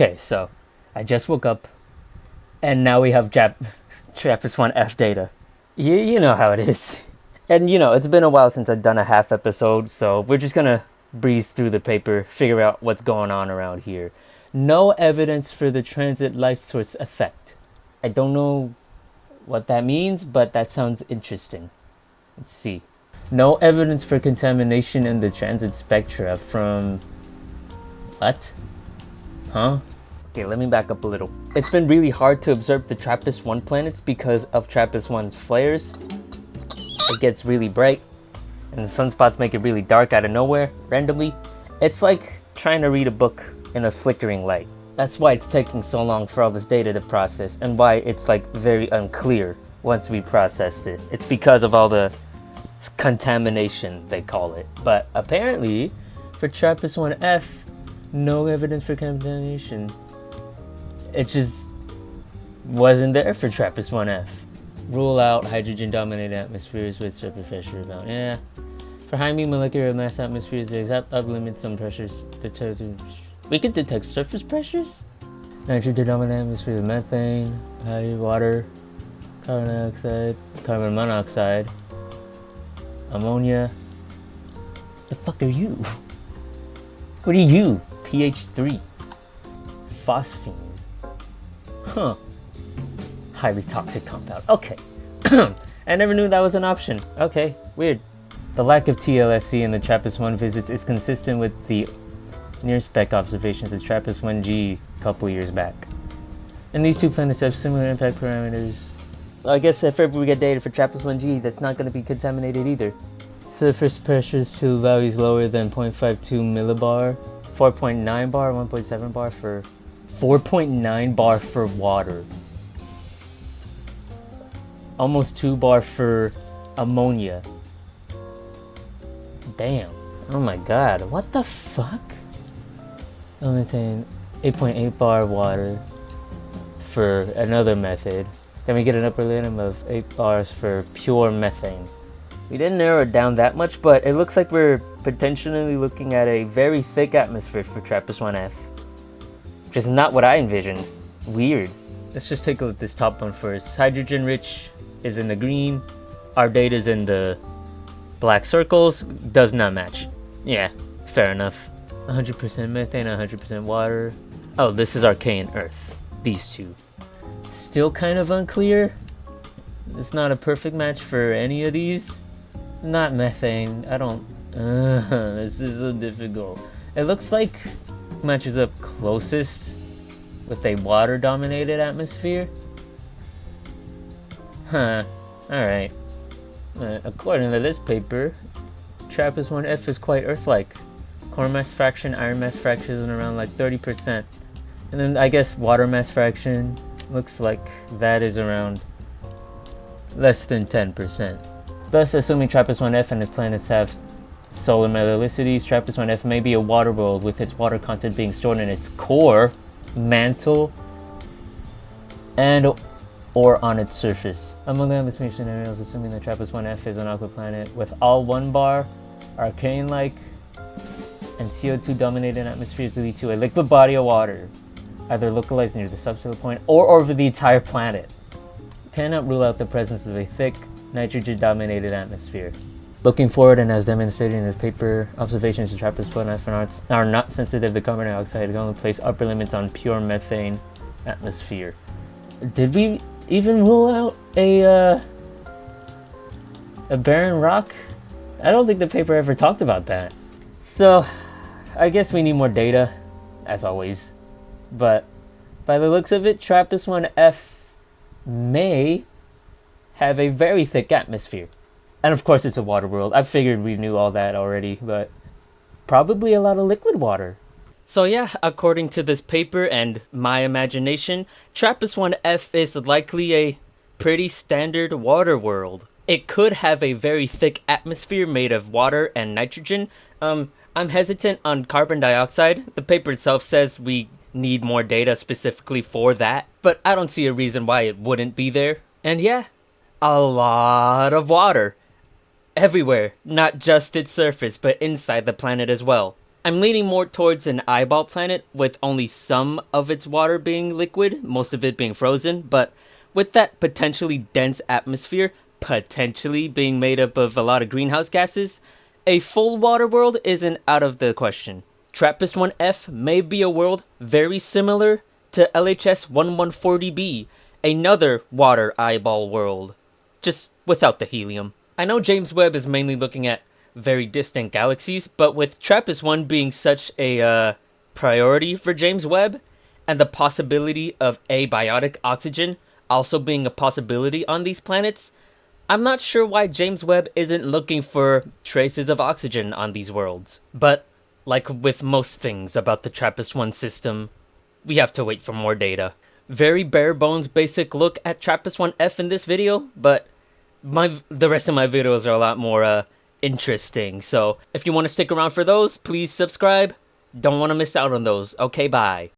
Okay, so I just woke up, and now we have TRAPPIST-1f data. You know how it is. And it's been a while since I've done a half episode, so we're just gonna breeze through the paper, figure out what's going on around here. No evidence for the transit light source effect. I don't know what that means, but that sounds interesting. Let's see. No evidence for contamination in the transit spectra from... What? Huh? Okay, let me back up a little. It's been really hard to observe the TRAPPIST-1 planets because of TRAPPIST-1's flares. It gets really bright, and the sunspots make it really dark out of nowhere, randomly. It's like trying to read a book in a flickering light. That's why it's taking so long for all this data to process, and why it's like very unclear once we processed it. It's because of all the contamination, they call it. But apparently, for TRAPPIST-1f, no evidence for contamination. It just wasn't there for TRAPPIST-1f. Rule out hydrogen-dominated atmospheres with surface pressure about. Yeah. For high molecular mass atmospheres, the exact upper limits on pressures. We can detect surface pressures? Nitrogen-dominated atmosphere with methane, high water, carbon dioxide, carbon monoxide, ammonia. The fuck are you? What are you? pH 3. Phosphine. Huh. Highly toxic compound. Okay. I never knew that was an option. Okay, weird. The lack of TLSC in the TRAPPIST-1 visits is consistent with the near-spec observations of TRAPPIST-1g a couple years back. And these two planets have similar impact parameters. So I guess if ever we get data for TRAPPIST-1g, that's not going to be contaminated either. Surface pressures to values lower than 0.52 millibar, 4.9 bar, 1.7 bar for 4.9 bar for water. Almost 2 bar for ammonia. Damn. Oh my god. What the fuck? Only 8.8 bar water for another method. Then we get an upper limit of 8 bars for pure methane. We didn't narrow it down that much, but it looks like we're potentially looking at a very thick atmosphere for TRAPPIST-1f. Which is not what I envisioned. Weird. Let's just take a look at this top one first. Hydrogen rich is in the green. Our data is in the black circles. Does not match. Yeah, fair enough. 100% methane, 100% water. Oh, this is Archean Earth. These two. Still kind of unclear. It's not a perfect match for any of these. Not methane. I don't... this is so difficult. It looks like matches up closest with a water-dominated atmosphere. Huh. Alright. According to this paper, TRAPPIST-1f is quite Earth-like. Core mass fraction, iron mass fraction is around like 30%. And then I guess water mass fraction looks like that is around less than 10%. Thus, assuming TRAPPIST-1f and its planets have solar metallicities, TRAPPIST-1f may be a water world with its water content being stored in its core, mantle, and or on its surface. Among the atmospheric scenarios, assuming that TRAPPIST-1f is an aqua planet with all 1 bar, Archean-like, and CO2 dominated atmospheres lead to a liquid body of water, either localized near the subsoil point or over the entire planet. Cannot rule out the presence of a thick, nitrogen-dominated atmosphere. Looking forward, and as demonstrated in this paper, observations of TRAPPIST-1f are not sensitive to carbon dioxide. It can only place upper limits on pure methane atmosphere. Did we even rule out a barren rock? I don't think the paper ever talked about that. So, I guess we need more data, as always. But by the looks of it, TRAPPIST-1f may have a very thick atmosphere. And of course it's a water world. I figured we knew all that already, but probably a lot of liquid water. So yeah, according to this paper and my imagination, TRAPPIST-1f is likely a pretty standard water world. It could have a very thick atmosphere made of water and nitrogen. I'm hesitant on carbon dioxide. The paper itself says we need more data specifically for that, but I don't see a reason why it wouldn't be there. And yeah, a lot of water. Everywhere, not just its surface, but inside the planet as well. I'm leaning more towards an eyeball planet with only some of its water being liquid, most of it being frozen, but with that potentially dense atmosphere, potentially being made up of a lot of greenhouse gases, a full water world isn't out of the question. TRAPPIST-1f may be a world very similar to LHS 1140b, another water eyeball world, just without the helium. I know James Webb is mainly looking at very distant galaxies, but with TRAPPIST-1 being such a priority for James Webb, and the possibility of abiotic oxygen also being a possibility on these planets, I'm not sure why James Webb isn't looking for traces of oxygen on these worlds. But, like with most things about the TRAPPIST-1 system, we have to wait for more data. Very bare bones basic look at TRAPPIST-1f in this video, but the rest of my videos are a lot more interesting. So if you want to stick around for those, please subscribe. Don't want to miss out on those. Okay, bye.